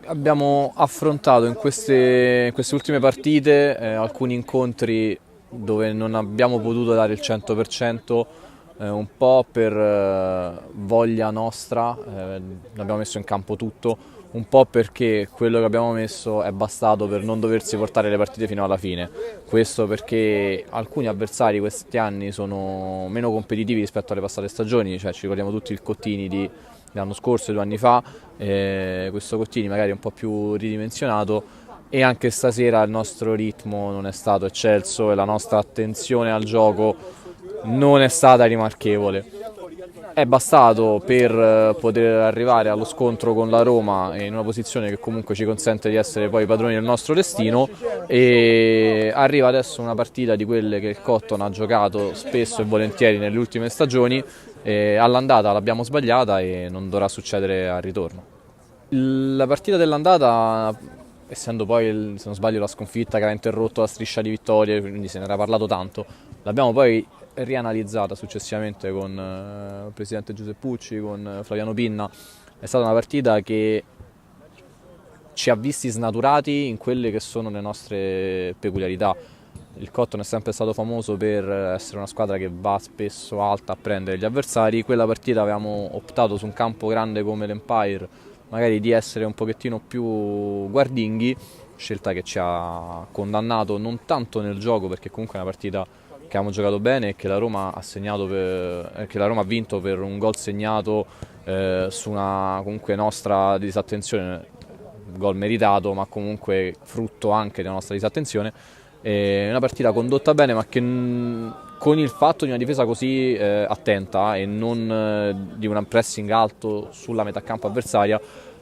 Abbiamo affrontato in queste ultime partite alcuni incontri dove non abbiamo potuto dare il 100%, un po' per voglia nostra, abbiamo messo in campo tutto, un po' perché quello che abbiamo messo è bastato per non doversi portare le partite fino alla fine. Questo perché alcuni avversari questi anni sono meno competitivi rispetto alle passate stagioni, cioè ci ricordiamo tutti il Cottini dell'anno scorso e 2 anni fa, questo Cottini magari un po' più ridimensionato, e anche stasera il nostro ritmo non è stato eccelso e la nostra attenzione al gioco non è stata rimarchevole. È bastato per poter arrivare allo scontro con la Roma in una posizione che comunque ci consente di essere poi padroni del nostro destino, e arriva adesso una partita di quelle che il Cotton ha giocato spesso e volentieri nelle ultime stagioni, e all'andata l'abbiamo sbagliata e non dovrà succedere al ritorno. La partita dell'andata, essendo poi, se non sbaglio, la sconfitta che ha interrotto la striscia di vittorie, quindi se ne era parlato tanto, l'abbiamo poi rianalizzata successivamente con il presidente Giuseppucci, con Flaviano Pinna. È stata una partita che ci ha visti snaturati in quelle che sono le nostre peculiarità. Il Cotton è sempre stato famoso per essere una squadra che va spesso alta a prendere gli avversari. Quella partita avevamo optato su un campo grande come l'Empire, magari di essere un pochettino più guardinghi, scelta che ci ha condannato non tanto nel gioco, perché comunque è una partita che abbiamo giocato bene e che la Roma ha segnato che la Roma ha vinto per un gol segnato su una comunque nostra disattenzione, gol meritato ma comunque frutto anche della nostra disattenzione. È una partita condotta bene, ma che con il fatto di una difesa così attenta e non di un pressing alto sulla metà campo avversaria,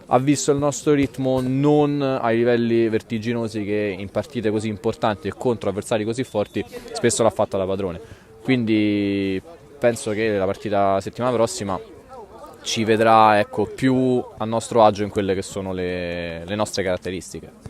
ha visto il nostro ritmo non ai livelli vertiginosi che in partite così importanti e contro avversari così forti spesso l'ha fatta da padrone. Quindi penso che la partita settimana prossima ci vedrà, ecco, più a nostro agio in quelle che sono le nostre caratteristiche.